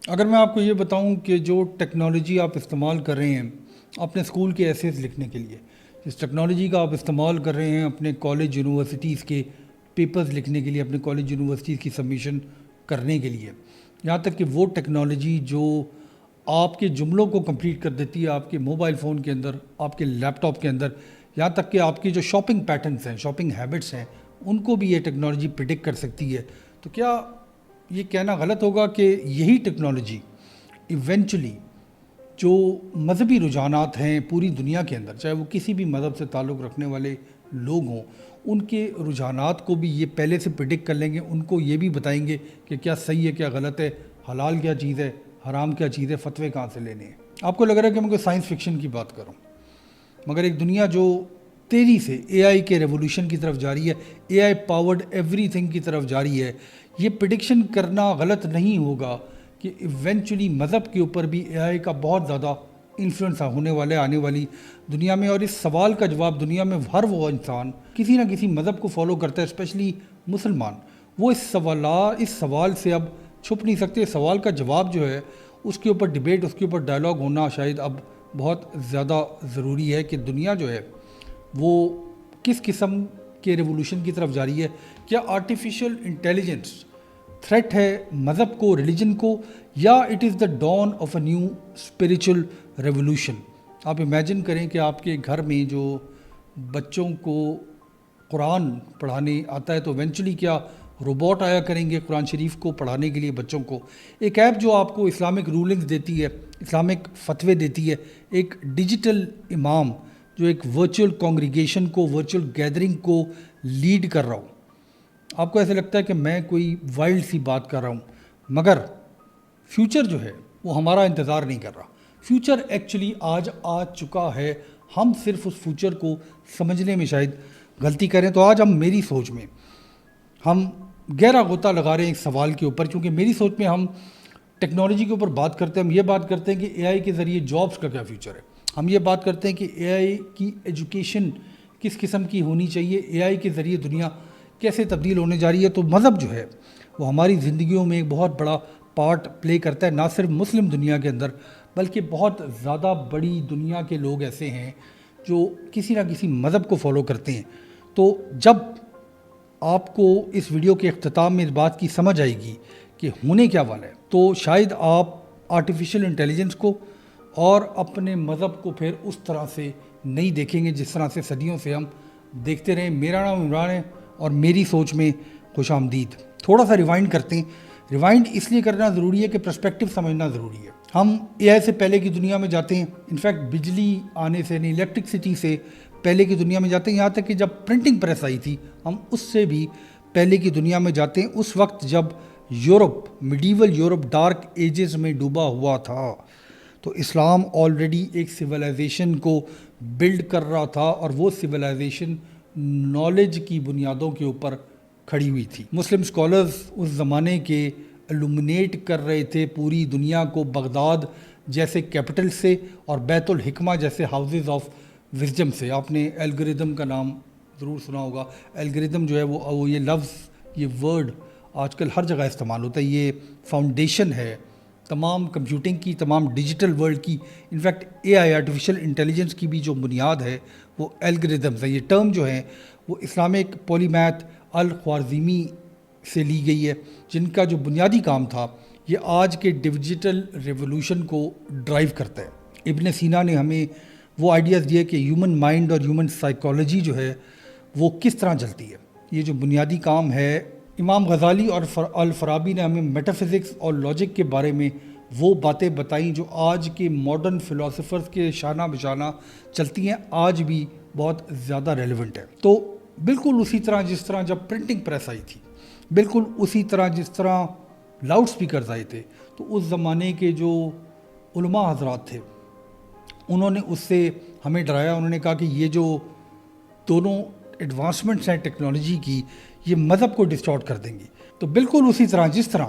اگر میں آپ کو یہ بتاؤں کہ جو ٹیکنالوجی آپ استعمال کر رہے ہیں اپنے اسکول کے ایسیز لکھنے کے لیے، جس ٹیکنالوجی کا آپ استعمال کر رہے ہیں اپنے کالج یونیورسٹیز کے پیپرز لکھنے کے لیے، اپنے کالج یونیورسٹیز کی سبمیشن کرنے کے لیے، یہاں تک کہ وہ ٹیکنالوجی جو آپ کے جملوں کو کمپلیٹ کر دیتی ہے آپ کے موبائل فون کے اندر، آپ کے لیپ ٹاپ کے اندر، یہاں تک کہ آپ کی جو شاپنگ پیٹرنس ہیں، شاپنگ ہیبٹس ہیں، ان کو بھی یہ ٹیکنالوجی پریڈکٹ کر سکتی ہے، تو کیا یہ کہنا غلط ہوگا کہ یہی ٹیکنالوجی ایونچولی جو مذہبی رجحانات ہیں پوری دنیا کے اندر، چاہے وہ کسی بھی مذہب سے تعلق رکھنے والے لوگ ہوں، ان کے رجحانات کو بھی یہ پہلے سے پریڈکٹ کر لیں گے، ان کو یہ بھی بتائیں گے کہ کیا صحیح ہے، کیا غلط ہے، حلال کیا چیز ہے، حرام کیا چیز ہے، فتوے کہاں سے لینے ہیں۔ آپ کو لگ رہا ہے کہ میں کوئی سائنس فکشن کی بات کروں، مگر ایک دنیا جو تیزی سے اے آئی کے ریولوشن کی طرف جاری ہے، اے آئی پاورڈ ایوری تھنگ کی طرف جاری ہے، یہ پریڈکشن کرنا غلط نہیں ہوگا کہ ایونچولی مذہب کے اوپر بھی اے آئی کا بہت زیادہ انفلوئنس ہونے والا ہے آنے والی دنیا میں۔ اور اس سوال کا جواب دنیا میں ہر وہ انسان کسی نہ کسی مذہب کو فالو کرتا ہے، اسپیشلی مسلمان، وہ اس سوال سے اب چھپ نہیں سکتے۔ اس سوال کا جواب جو ہے اس کے اوپر ڈیبیٹ، اس کے اوپر ڈائلاگ ہونا شاید اب بہت زیادہ ضروری ہے کہ دنیا جو ہے وہ کس قسم کے ریولوشن کی طرف جاری ہے۔ کیا آرٹیفیشل انٹیلیجنس تھریٹ ہے مذہب کو، ریلیجن کو، یا it is the dawn of a new spiritual revolution? آپ امیجن کریں کہ آپ کے گھر میں جو بچوں کو قرآن پڑھانے آتا ہے تو ایونچولی کیا روبوٹ آیا کریں گے قرآن شریف کو پڑھانے کے لیے بچوں کو؟ ایک ایپ جو آپ کو اسلامک رولنگز دیتی ہے، اسلامک فتوے دیتی ہے، ایک ڈیجیٹل امام جو ایک ورچوئل کانگریگیشن کو، ورچوئل گیدرنگ کو لیڈ کر رہا ہوں۔ آپ کو ایسے لگتا ہے کہ میں کوئی وائلڈ سی بات کر رہا ہوں، مگر فیوچر جو ہے وہ ہمارا انتظار نہیں کر رہا۔ فیوچر ایکچولی آج آ چکا ہے، ہم صرف اس فیوچر کو سمجھنے میں شاید غلطی کریں۔ تو آج میری سوچ میں ہم گہرا غوطہ لگا رہے ہیں ایک سوال کے اوپر، کیونکہ میری سوچ میں ہم ٹیکنالوجی کے اوپر بات کرتے ہیں، ہم یہ بات کرتے ہیں کہ اے آئی کے ذریعے جابس کا کیا فیوچر ہے، ہم یہ بات کرتے ہیں کہ اے آئی کی ایجوکیشن کس قسم کی ہونی چاہیے، اے آئی کے ذریعے دنیا کیسے تبدیل ہونے جا رہی ہے۔ تو مذہب جو ہے وہ ہماری زندگیوں میں ایک بہت بڑا پارٹ پلے کرتا ہے، نہ صرف مسلم دنیا کے اندر بلکہ بہت زیادہ بڑی دنیا کے لوگ ایسے ہیں جو کسی نہ کسی مذہب کو فالو کرتے ہیں۔ تو جب آپ کو اس ویڈیو کے اختتام میں اس بات کی سمجھ آئے گی کہ ہونے کیا والا ہے، تو شاید آپ آرٹیفیشل انٹیلیجنس کو اور اپنے مذہب کو پھر اس طرح سے نہیں دیکھیں گے جس طرح سے صدیوں سے ہم دیکھتے رہے۔ میرا نام عمران ہے اور میری سوچ میں خوش آمدید۔ تھوڑا سا ریوائنڈ کرتے ہیں۔ ریوائنڈ اس لیے کرنا ضروری ہے کہ پرسپیکٹو سمجھنا ضروری ہے۔ ہم اے آئی سے پہلے کی دنیا میں جاتے ہیں، انفیکٹ بجلی آنے سے نہیں، الیکٹرکسٹی سے پہلے کی دنیا میں جاتے ہیں، یہاں تک کہ جب پرنٹنگ پریس آئی تھی ہم اس سے بھی پہلے کی دنیا میں جاتے ہیں۔ اس وقت جب Europe, medieval Europe dark ages میں ڈوبا ہوا تھا تو اسلام آلریڈی ایک سویلائزیشن کو بلڈ کر رہا تھا، اور وہ سویلائزیشن نالج کی بنیادوں کے اوپر کھڑی ہوئی تھی۔ مسلم اسکالرز اس زمانے کے الومنیٹ کر رہے تھے پوری دنیا کو، بغداد جیسے کیپٹل سے اور بیت الحکمہ جیسے ہاؤسز آف وزڈم سے۔ آپ نے الگوریدم کا نام ضرور سنا ہوگا۔ الگوریدم جو ہے وہ یہ لفظ، یہ ورڈ آج کل ہر جگہ استعمال ہوتا ہے، یہ فاؤنڈیشن ہے تمام کمپیوٹنگ کی، تمام ڈیجیٹل ورلڈ کی۔ انفیکٹ اے آئی، آرٹیفیشل انٹیلیجنس کی بھی جو بنیاد ہے وہ الگوریدمز ہے۔ یہ ٹرم جو ہے وہ اسلامک پولیمیتھ الخوارزمی سے لی گئی ہے، جن کا جو بنیادی کام تھا یہ آج کے ڈیجیٹل ریولوشن کو ڈرائیو کرتا ہے۔ ابن سینا نے ہمیں وہ آئیڈیاز دیے کہ ہیومن مائنڈ اور ہیومن سائیکالوجی جو ہے وہ کس طرح چلتی ہے، یہ جو بنیادی کام ہے۔ امام غزالی اور الفارابی نے ہمیں میٹافزکس اور لاجک کے بارے میں وہ باتیں بتائیں جو آج کے ماڈرن فلاسفرز کے شانہ بشانہ چلتی ہیں، آج بھی بہت زیادہ ریلیونٹ ہے۔ تو بالکل اسی طرح جس طرح جب پرنٹنگ پریس آئی تھی، بالکل اسی طرح جس طرح لاؤڈ سپیکرز آئے تھے، تو اس زمانے کے جو علماء حضرات تھے انہوں نے اس سے ہمیں ڈرایا۔ انہوں نے کہا کہ یہ جو دونوں ایڈوانسمنٹس ہیں ٹیکنالوجی کی، یہ مذہب کو ڈسٹارٹ کر دیں گی۔ تو بالکل اسی طرح جس طرح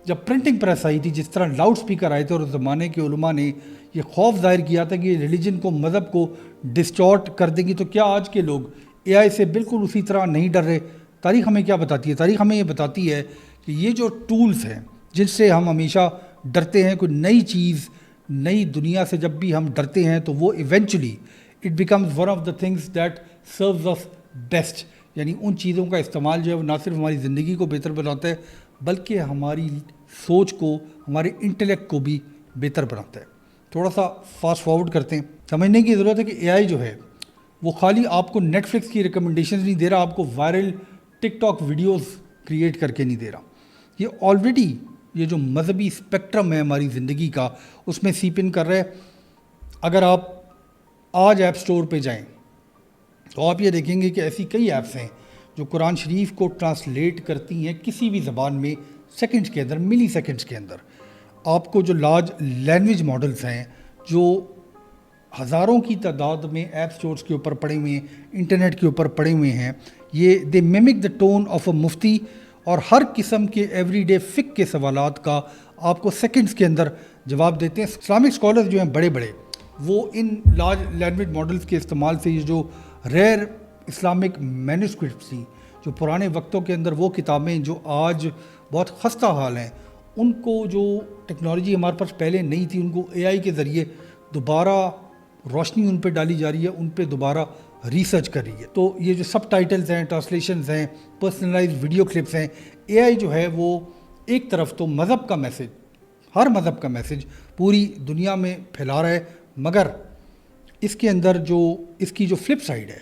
جب پرنٹنگ پریس آئی تھی، جس طرح لاؤڈ سپیکر آئے تھے اور اس زمانے کے علماء نے یہ خوف ظاہر کیا تھا کہ یہ ریلیجن کو، مذہب کو ڈسٹارٹ کر دیں گی، تو کیا آج کے لوگ اے آئی سے بالکل اسی طرح نہیں ڈر رہے؟ تاریخ ہمیں کیا بتاتی ہے؟ تاریخ ہمیں یہ بتاتی ہے کہ یہ جو ٹولز ہیں جن سے ہم ہمیشہ ڈرتے ہیں کوئی نئی چیز، نئی دنیا سے جب بھی ہم ڈرتے ہیں تو وہ eventually it becomes one of the things that serves us best. یعنی ان چیزوں کا استعمال جو ہے وہ نہ صرف ہماری زندگی کو بہتر بناتا ہے بلکہ ہماری سوچ کو، ہمارے انٹلیکٹ کو بھی بہتر بناتا ہے. تھوڑا سا فاسٹ فارورڈ کرتے ہیں. سمجھنے کی ضرورت ہے کہ اے آئی جو ہے وہ خالی آپ کو نیٹ فلکس کی ریکمنڈیشنز نہیں دے رہا، آپ کو وائرل ٹک ٹاک ویڈیوز کریٹ کر کے نہیں دے رہا. یہ آلریڈی یہ جو مذہبی اسپیکٹرم ہے ہماری زندگی کا اس میں سیپ ان کر رہا ہے. اگر آپ آج ایپ سٹور پہ جائیں تو آپ یہ دیکھیں گے کہ ایسی کئی ایپس ہیں جو قرآن شریف کو ٹرانسلیٹ کرتی ہیں کسی بھی زبان میں سیکنڈز کے اندر، ملی سیکنڈز کے اندر. آپ کو جو لارج لینگویج ماڈلز ہیں جو ہزاروں کی تعداد میں ایپ سٹورز کے اوپر پڑے ہوئے ہیں، انٹرنیٹ کے اوپر پڑے ہوئے ہیں، یہ دے میمک دا ٹون آف اے مفتی، اور ہر قسم کے ایوری ڈے فقہ کے سوالات کا آپ کو سیکنڈز کے اندر جواب دیتے ہیں. اسلامک اسکالرز جو ہیں بڑے بڑے وہ ان لارج لینگویج ماڈلز کے استعمال سے یہ جو ریئر اسلامک مینوسکرپٹس تھیں، جو پرانے وقتوں کے اندر وہ کتابیں جو آج بہت خستہ حال ہیں، ان کو جو ٹیکنالوجی ہمارے پاس پہلے نہیں تھی ان کو اے آئی کے ذریعے دوبارہ روشنی ان پہ ڈالی جا رہی ہے، ان پہ دوبارہ ریسرچ کر رہی ہے. تو یہ جو سب ٹائٹلز ہیں، ٹرانسلیشنز ہیں، پرسنلائز ویڈیو کلپس ہیں، اے آئی جو ہے وہ ایک طرف تو مذہب کا میسج، ہر مذہب کا میسج پوری دنیا میں پھیلا رہا ہے، مگر اس کے اندر جو اس کی جو فلپ سائڈ ہے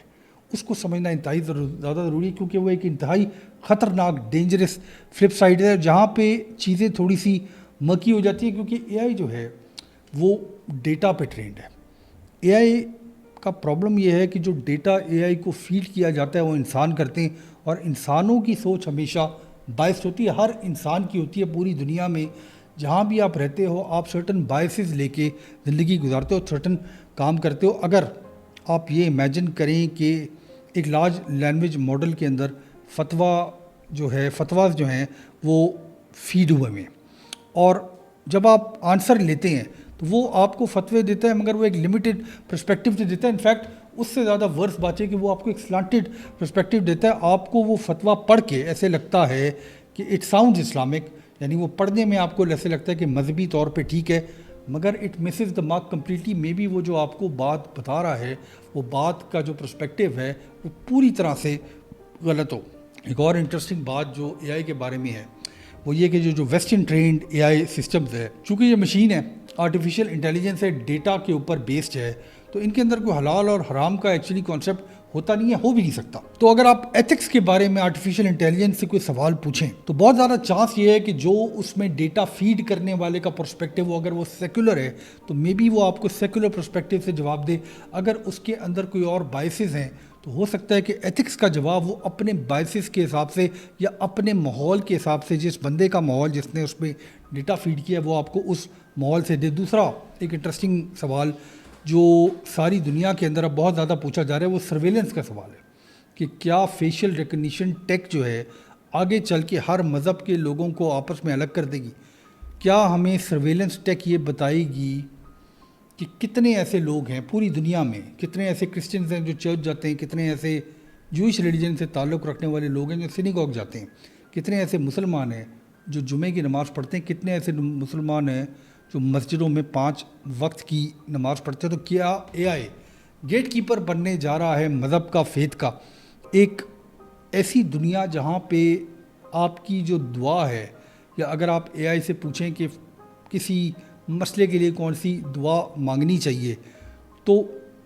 اس کو سمجھنا انتہائی زیادہ ضروری ہے، کیونکہ وہ ایک انتہائی خطرناک ڈینجرس فلپ سائڈ ہے جہاں پہ چیزیں تھوڑی سی مکی ہو جاتی ہیں. کیونکہ اے آئی جو ہے وہ ڈیٹا پہ ٹرینڈ ہے. اے آئی کا پرابلم یہ ہے کہ جو ڈیٹا اے آئی کو فیڈ کیا جاتا ہے وہ انسان کرتے ہیں، اور انسانوں کی سوچ ہمیشہ بائسڈ ہوتی ہے، ہر انسان کی ہوتی ہے. پوری دنیا میں جہاں بھی آپ رہتے ہو آپ سرٹن بائسز لے کے زندگی گزارتے ہو، سرٹن کام کرتے ہو. اگر آپ یہ امیجن کریں کہ ایک لارج لینگویج ماڈل کے اندر فتواز جو ہیں وہ فیڈ ہوئے ہیں، اور جب آپ آنسر لیتے ہیں تو وہ آپ کو فتوے دیتا ہے مگر وہ ایک لمیٹڈ پرسپیکٹیو سے دیتا ہے. انفیکٹ اس سے زیادہ ورس بات ہے کہ وہ آپ کو ایک سلانٹڈ پرسپیکٹیو دیتا ہے. آپ کو وہ فتویٰ پڑھ کے ایسے لگتا ہے کہ اٹ ساؤنڈز اسلامک، یعنی وہ پڑھنے میں آپ کو ایسے لگتا ہے کہ مذہبی طور پہ ٹھیک ہے، مگر it misses the mark completely. Maybe وہ جو آپ کو بات بتا رہا ہے وہ بات کا جو پرسپیکٹیو ہے وہ پوری طرح سے غلط ہو. ایک اور انٹرسٹنگ بات جو اے آئی کے بارے میں ہے وہ یہ کہ جو ویسٹرن ٹرینڈ اے آئی سسٹمز ہے، چونکہ یہ مشین ہے، آرٹیفیشیل انٹیلیجنس ہے، ڈیٹا کے اوپر بیسڈ ہے، تو ان کے اندر کوئی حلال اور حرام کا ایکچولی کانسیپٹ ہوتا نہیں ہے، ہو بھی نہیں سکتا. تو اگر آپ ایتھکس کے بارے میں آرٹیفیشیل انٹیلیجنس سے کوئی سوال پوچھیں تو بہت زیادہ چانس یہ ہے کہ جو اس میں ڈیٹا فیڈ کرنے والے کا پرسپیکٹیو ہو، اگر وہ سیکولر ہے تو مے بی وہ آپ کو سیکولر پرسپیکٹیو سے جواب دے. اگر اس کے اندر کوئی اور بائسز ہیں تو ہو سکتا ہے کہ ایتھکس کا جواب وہ اپنے بائسز کے حساب سے یا اپنے ماحول کے حساب سے، جس بندے کا ماحول جس نے اس پہ ڈیٹا فیڈ کیا وہ آپ کو اس ماحول سے دے. دوسرا ایک انٹرسٹنگ سوال جو ساری دنیا کے اندر اب بہت زیادہ پوچھا جا رہا ہے وہ سرویلنس کا سوال ہے کہ کیا فیشیل ریکگنیشن ٹیک جو ہے آگے چل کے ہر مذہب کے لوگوں کو آپس میں الگ کر دے گی؟ کیا ہمیں سرویلنس ٹیک یہ بتائے گی کہ کتنے ایسے لوگ ہیں پوری دنیا میں، کتنے ایسے کرسچنز ہیں جو چرچ جاتے ہیں، کتنے ایسے جوئش ریلیجن سے تعلق رکھنے والے لوگ ہیں جو سینیگوگ جاتے ہیں، کتنے ایسے مسلمان ہیں جو جمعے کی نماز پڑھتے ہیں، کتنے ایسے مسلمان ہیں جو مسجدوں میں 5 وقت کی نماز پڑھتے ہیں. تو کیا اے آئی گیٹ کیپر بننے جا رہا ہے مذہب کا، فیتھ کا؟ ایک ایسی دنیا جہاں پہ آپ کی جو دعا ہے، یا اگر آپ اے آئی سے پوچھیں کہ کسی مسئلے کے لیے کون سی دعا مانگنی چاہیے تو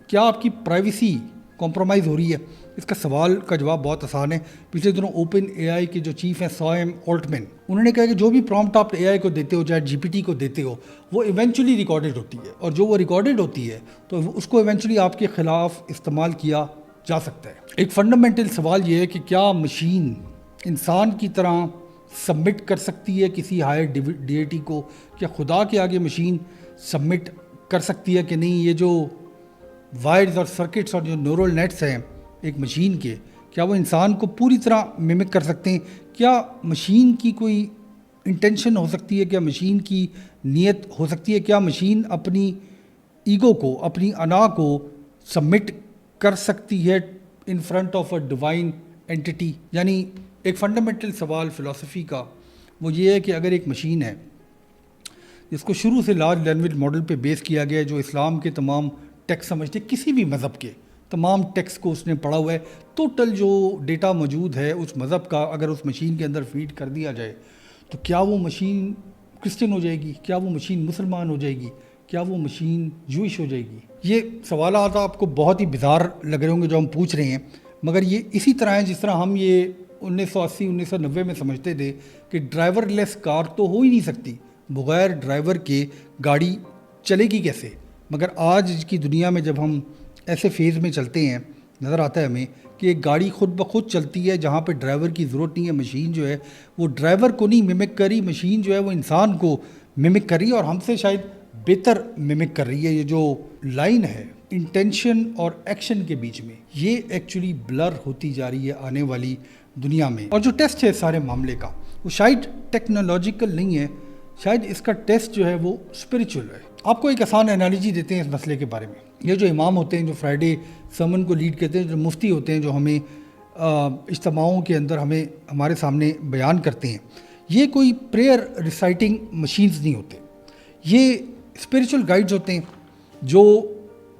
کیا آپ کی پرائیویسی کمپرومائز ہو رہی ہے؟ اس کا سوال کا جواب بہت آسان ہے. پچھلے دنوں اوپن اے آئی کے جو چیف ہیں سام آلٹمین، انہوں نے کہا کہ جو بھی پرومپٹ آپ اے آئی کو دیتے ہو، چاہے جی پی ٹی کو دیتے ہو، وہ ایونچولی ریکارڈڈ ہوتی ہے، اور جو وہ ریکارڈڈ ہوتی ہے تو اس کو ایونچولی آپ کے خلاف استعمال کیا جا سکتا ہے. ایک فنڈامنٹل سوال یہ ہے کہ کیا مشین انسان کی طرح سبمٹ کر سکتی ہے کسی ہائر ڈیٹی کو؟ کیا خدا کے آگے مشین سبمٹ کر سکتی ہے کہ نہیں؟ یہ جو وائرز اور سرکٹس اور جو نیورل نیٹس ہیں ایک مشین کے، کیا وہ انسان کو پوری طرح میمک کر سکتے ہیں؟ کیا مشین کی کوئی انٹینشن ہو سکتی ہے؟ کیا مشین کی نیت ہو سکتی ہے؟ کیا مشین اپنی ایگو کو، اپنی انا کو سبمٹ کر سکتی ہے in front of a divine entity? یعنی ایک فنڈامنٹل سوال فلسفی کا وہ یہ ہے کہ اگر ایک مشین ہے جس کو شروع سے لارج لینگویج ماڈل پہ بیس کیا گیا ہے، جو اسلام کے تمام ٹیکسٹ سمجھتے، کسی بھی مذہب کے تمام ٹیکسٹ کو اس نے پڑھا ہوا ہے. ٹوٹل جو ڈیٹا موجود ہے اس مذہب کا اگر اس مشین کے اندر فیڈ کر دیا جائے تو کیا وہ مشین کرسچن ہو جائے گی؟ کیا وہ مشین مسلمان ہو جائے گی؟ کیا وہ مشین جوئش ہو جائے گی؟ یہ سوالات آپ کو بہت ہی بیزار لگ رہے ہوں گے جو ہم پوچھ رہے ہیں، مگر یہ اسی طرح ہے جس طرح ہم یہ 1980-1990 میں سمجھتے تھے کہ ڈرائیور لیس کار تو ہو ہی نہیں سکتی، بغیر ڈرائیور کے گاڑی چلے گی کیسے؟ مگر آج کی دنیا میں جب ہم ایسے فیز میں چلتے ہیں، نظر آتا ہے ہمیں کہ ایک گاڑی خود بخود چلتی ہے جہاں پہ ڈرائیور کی ضرورت نہیں ہے. مشین جو ہے وہ ڈرائیور کو نہیں ممک کری، مشین جو ہے وہ انسان کو ممک کر رہی ہے، اور ہم سے شاید بہتر ممک کر رہی ہے. یہ جو لائن ہے انٹینشن اور ایکشن کے بیچ میں، یہ ایکچولی بلر ہوتی جا رہی ہے آنے والی دنیا میں. اور جو ٹیسٹ ہے سارے معاملے کا وہ شاید ٹیکنالوجیکل نہیں ہے، شاید اس کا ٹیسٹ جو ہے وہ اسپریچول ہے. آپ کو ایک آسان انالوجی دیتے ہیں اس مسئلے کے بارے میں. یہ جو امام ہوتے ہیں جو فرائیڈے سرمن کو لیڈ کرتے ہیں، جو مفتی ہوتے ہیں جو ہمیں اجتماعوں کے اندر ہمارے سامنے بیان کرتے ہیں، یہ کوئی پریئر ریسائٹنگ مشینز نہیں ہوتے. یہ اسپریچول گائیڈز ہوتے ہیں جو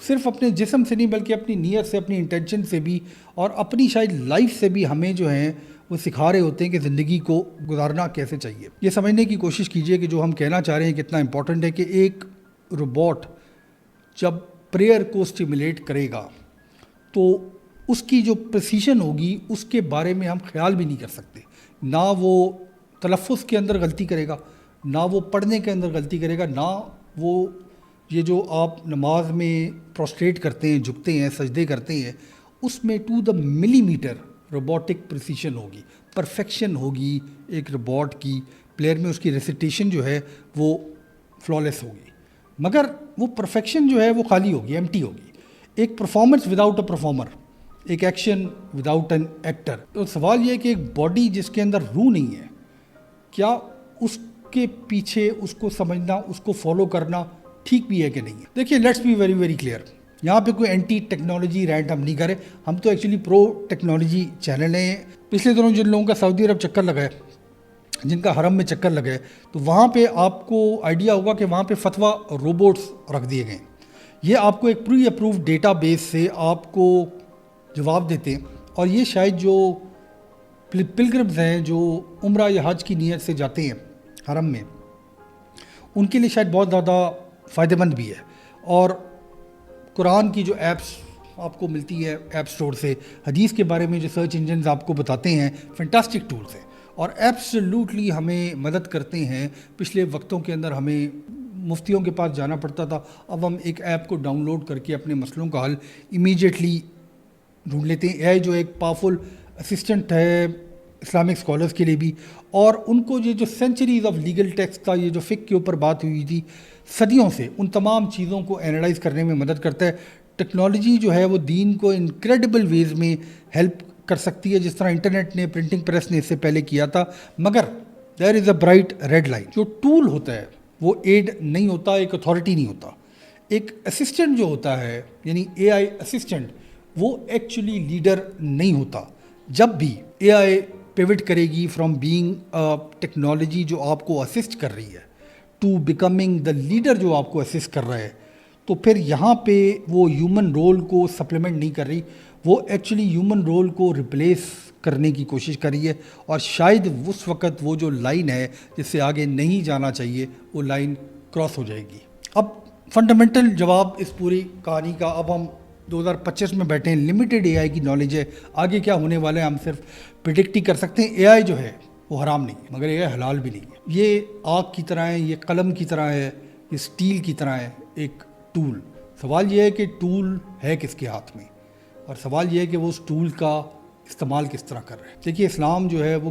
صرف اپنے جسم سے نہیں بلکہ اپنی نیت سے، اپنی انٹینشن سے بھی، اور اپنی شاید لائف سے بھی ہمیں جو ہیں وہ سکھا رہے ہوتے ہیں کہ زندگی کو گزارنا کیسے چاہیے. یہ سمجھنے کی کوشش کیجئے کہ جو ہم کہنا چاہ رہے ہیں کتنا امپورٹنٹ ہے کہ ایک روبوٹ جب پریئر کو سٹیمولیٹ کرے گا تو اس کی جو پریسیشن ہوگی اس کے بارے میں ہم خیال بھی نہیں کر سکتے. نہ وہ تلفظ کے اندر غلطی کرے گا، نہ وہ پڑھنے کے اندر غلطی کرے گا، نہ وہ یہ جو آپ نماز میں پروسٹریٹ کرتے ہیں، جھکتے ہیں، سجدے کرتے ہیں، اس میں ٹو دا ملی میٹر روبوٹک پریسیشن ہوگی، پرفیکشن ہوگی ایک روبوٹ کی. پلیئر میں اس کی ریسیٹیشن جو ہے وہ فلالیس ہوگی، مگر وہ پرفیکشن جو ہے وہ خالی ہوگی، ایمٹی ہوگی. ایک پرفارمنس وداؤٹ اے پرفارمر، ایک ایکشن وداؤٹ این ایکٹر. تو سوال یہ ہے کہ ایک باڈی جس کے اندر روح نہیں ہے، کیا اس کے پیچھے اس کو سمجھنا، اس کو فالو کرنا ٹھیک بھی ہے کہ نہیں ہے؟ دیکھیے let's be very very clear, یہاں پہ کوئی اینٹی ٹیکنالوجی رینٹ ہم نہیں کرے، ہم تو ایکچولی پرو ٹیکنالوجی چینل ہیں. پچھلے دنوں جن لوگوں کا سعودی عرب چکر لگا ہے، جن کا حرم میں چکر لگا ہے، تو وہاں پہ آپ کو آئیڈیا ہوگا کہ وہاں پہ فتویٰ روبوٹس رکھ دیے گئے ہیں. یہ آپ کو ایک پری اپرووڈ ڈیٹا بیس سے آپ کو جواب دیتے ہیں، اور یہ شاید جو پلگرمز ہیں جو عمرہ یا حج کی نیت سے جاتے ہیں حرم میں، ان کے لیے شاید بہت زیادہ فائدہ مند بھی ہے. اور قرآن کی جو ایپس آپ کو ملتی ہے ایپ سٹور سے، حدیث کے بارے میں جو سرچ انجنز آپ کو بتاتے ہیں، فینٹاسٹک ٹولز ہیں اور ایبسلیوٹلی ہمیں مدد کرتے ہیں. پچھلے وقتوں کے اندر ہمیں مفتیوں کے پاس جانا پڑتا تھا، اب ہم ایک ایپ کو ڈاؤن لوڈ کر کے اپنے مسئلوں کا حل امیجیٹلی ڈھونڈ لیتے ہیں. اے آئی جو ایک پاورفل اسسٹنٹ ہے اسلامک اسکالرس کے لیے بھی، اور ان کو یہ جو سینچریز آف لیگل ٹیکسٹ کا یہ جو فقہ کے اوپر بات ہوئی تھی صدیوں سے، ان تمام چیزوں کو اینالائز کرنے میں مدد کرتا ہے. ٹیکنالوجی جو ہے وہ دین کو انکریڈیبل ویز میں ہیلپ کر سکتی ہے، جس طرح انٹرنیٹ نے، پرنٹنگ پریس نے اس سے پہلے کیا تھا. مگر دیر از اے برائٹ ریڈ لائن. جو ٹول ہوتا ہے وہ ایڈ نہیں ہوتا، ایک اتھارٹی نہیں ہوتا. ایک اسسٹنٹ جو ہوتا ہے یعنی اے آئی اسسٹنٹ، وہ ایکچولی لیڈر نہیں ہوتا. جب بھی اے آئی پیوٹ کرے گی فرام بینگ ٹیکنالوجی جو آپ کو اسسٹ کر رہی ہے ٹو بیکمنگ دا لیڈر جو آپ کو اسسٹ کر رہا ہے، تو پھر یہاں پہ وہ ہیومن رول کو سپلیمنٹ نہیں کر رہی، وہ ایکچولی ہیومن رول کو ریپلیس کرنے کی کوشش کر رہی ہے. اور شاید اس وقت وہ جو لائن ہے جس سے آگے نہیں جانا چاہیے وہ لائن کراس ہو جائے گی. اب فنڈامنٹل جواب اس پوری کہانی کا، اب ہم 2025 میں بیٹھے ہیں، لمیٹڈ اے آئی کی نالج ہے، آگے کیا ہونے والا ہے ہم صرف پریڈکٹ ہی کر سکتے ہیں. اے آئی جو ہے وہ حرام نہیں ہے، مگر اے آئی حلال بھی نہیں ہے. یہ آگ کی طرح ہے، یہ قلم کی طرح ہے، یہ اسٹیل کی طرح ہے، ایک ٹول. سوال یہ ہے کہ ٹول ہے کس کے ہاتھ میں، اور سوال یہ ہے کہ وہ اس ٹول کا استعمال کس طرح کر رہے ہیں. دیکھیے اسلام جو ہے وہ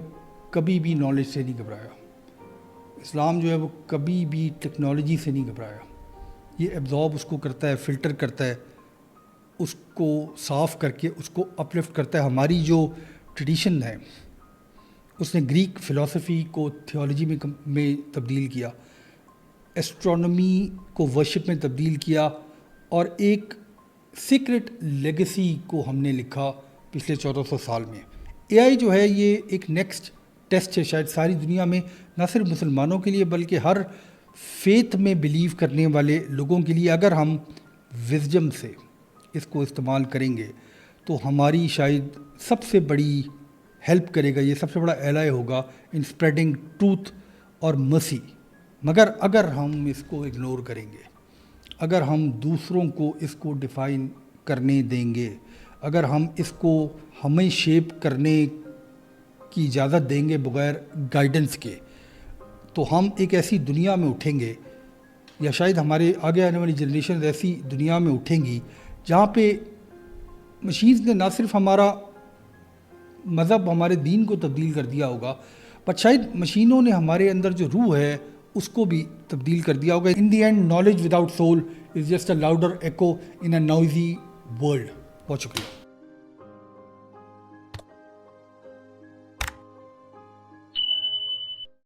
کبھی بھی نالج سے نہیں گھبرایا، اسلام جو ہے وہ کبھی بھی ٹیکنالوجی سے نہیں گھبرایا. یہ ایبزارب اس کو کرتا ہے، فلٹر کرتا ہے، اس کو صاف کر کے اس کو اپلفٹ کرتا ہے. ہماری جو ٹریڈیشن ہے اس نے گریک فلسفی کو تھیولوجی میں تبدیل کیا، ایسٹرونومی کو ورشپ میں تبدیل کیا، اور ایک سیکرٹ لیگیسی کو ہم نے لکھا پچھلے 1400 سال میں. اے آئی جو ہے یہ ایک نیکسٹ ٹیسٹ ہے شاید ساری دنیا میں، نہ صرف مسلمانوں کے لیے بلکہ ہر فیتھ میں بلیو کرنے والے لوگوں کے لیے اگر ہم وزڈم سے اس کو استعمال کریں گے تو ہماری شاید سب سے بڑی ہیلپ کرے گا، یہ سب سے بڑا ایلائی ہوگا ان اسپریڈنگ ٹروتھ اور مرسی. مگر اگر ہم اس کو اگنور کریں گے، اگر ہم دوسروں کو اس کو ڈیفائن کرنے دیں گے، اگر ہم اس کو ہمیں شیپ کرنے کی اجازت دیں گے بغیر گائیڈنس کے، تو ہم ایک ایسی دنیا میں اٹھیں گے، یا شاید ہمارے آگے آنے والی جنریشن ایسی دنیا میں اٹھیں گی جہاں پہ مشینز نے نہ صرف ہمارا مذہب، ہمارے دین کو تبدیل کر دیا ہوگا، بٹ شاید مشینوں نے ہمارے اندر جو روح ہے اس کو بھی تبدیل کر دیا ہوگا. In the end knowledge without soul is just a louder echo in a noisy world. بہت شکریہ.